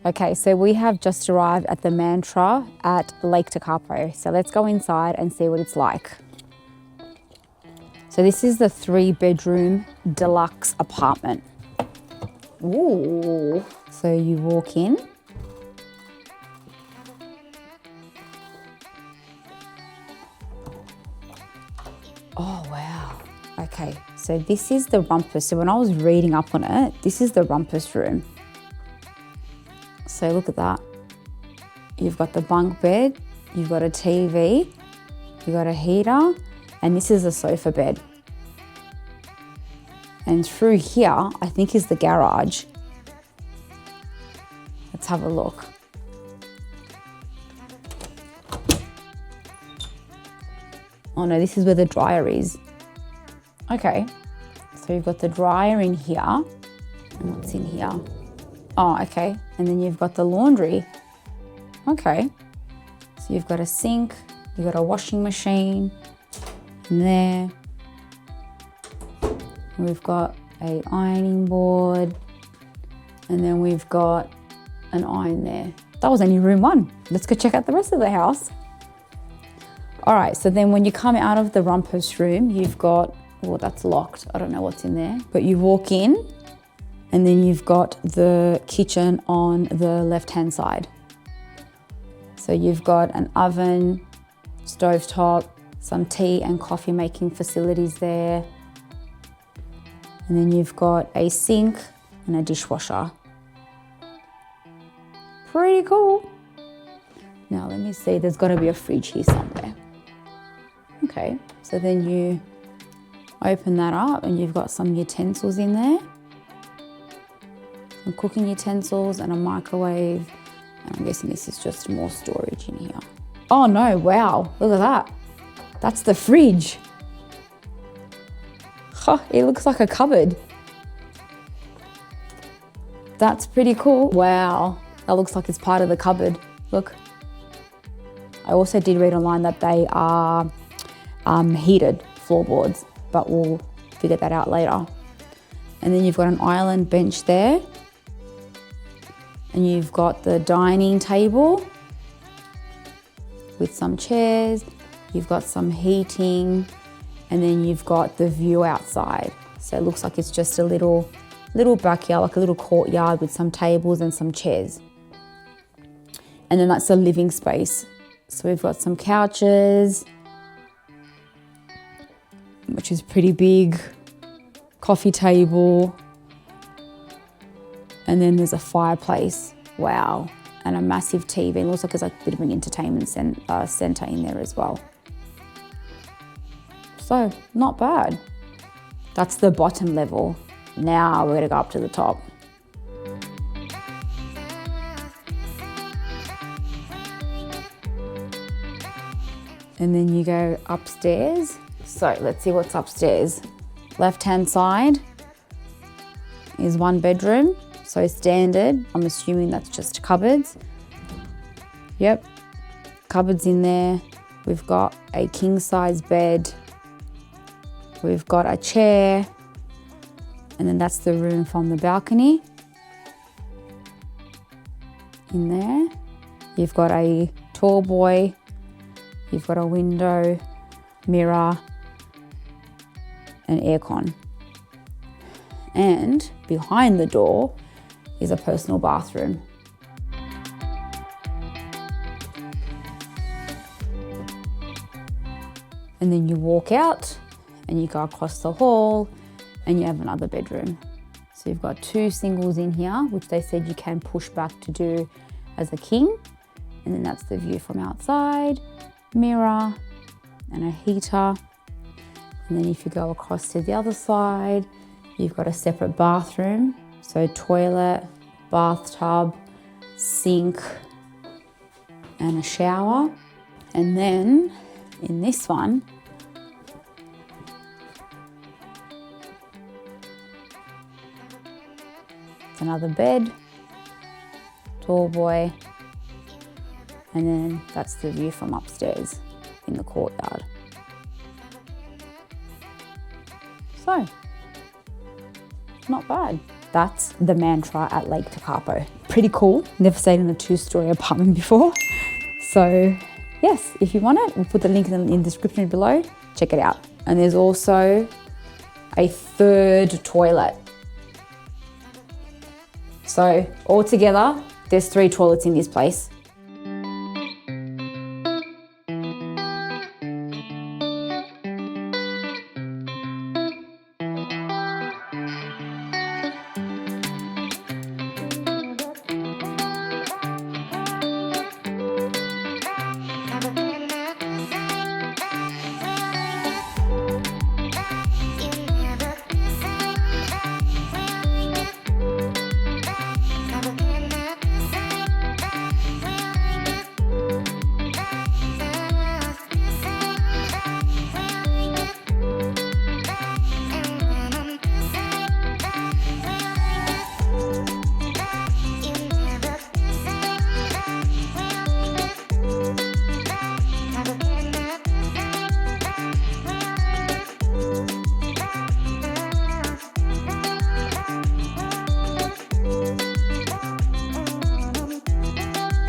Okay, so we have just arrived at the Mantra at Lake Tekapo. So let's go inside and see what it's like. So this is the 3-bedroom deluxe apartment. Ooh. So you walk in. Oh, wow. Okay, so this is the rumpus. So when I was reading up on it, this is the rumpus room. So look at that. You've got the bunk bed, you've got a TV, you've got a heater, and this is a sofa bed. And through here, I think is the garage. Let's have a look. Oh no, this is where the dryer is. Okay, so you've got the dryer in here. And what's in here? Oh, okay. And then you've got the laundry. Okay. So you've got a sink, you've got a washing machine in there. We've got a ironing board. And then we've got an iron there. That was only room 1. Let's go check out the rest of the house. All right, so then when you come out of the rumpus room, you've got, well, that's locked. I don't know what's in there. But you walk in, and then you've got the kitchen on the left-hand side. So you've got an oven, stovetop, some tea and coffee making facilities there. And then you've got a sink and a dishwasher. Pretty cool. Now let me see, there's gotta be a fridge here somewhere. Okay, so then you open that up and you've got some utensils in there. Some cooking utensils and a microwave. And I'm guessing this is just more storage in here. Oh no, wow, look at that. That's the fridge. Huh, it looks like a cupboard. That's pretty cool. Wow, that looks like it's part of the cupboard. Look. I also did read online that they are heated floorboards, but we'll figure that out later. And then you've got an island bench there. And you've got the dining table with some chairs. You've got some heating, and then you've got the view outside. So it looks like it's just a little backyard, like a little courtyard with some tables and some chairs. And then that's the living space. So we've got some couches, which is pretty big, coffee table, and then there's a fireplace, wow, and a massive TV. It looks like there's like a bit of an entertainment centre in there as well. So, not bad. That's the bottom level. Now we're gonna go up to the top. And then you go upstairs. So let's see what's upstairs. Left-hand side is 1 bedroom. So standard, I'm assuming that's just cupboards. Yep, cupboards in there. We've got a king-size bed. We've got a chair. And then that's the room from the balcony. In there, you've got a tall boy. You've got a window, mirror, and aircon. And behind the door is a personal bathroom. And then you walk out and you go across the hall and you have another bedroom. So you've got 2 singles in here, which they said you can push back to do as a king. And then that's the view from outside, mirror and a heater. And then if you go across to the other side, you've got a separate bathroom. So toilet, bathtub, sink, and a shower. And then in this one, it's another bed, tall boy, and then that's the view from upstairs in the courtyard. So, not bad. That's the Mantra at Lake Tekapo. pretty cool. Never stayed in a 2-story apartment before. So yes, if you want it, we'll put the link in the description below. Check it out. And there's also a 3rd toilet. So altogether, there's 3 toilets in this place.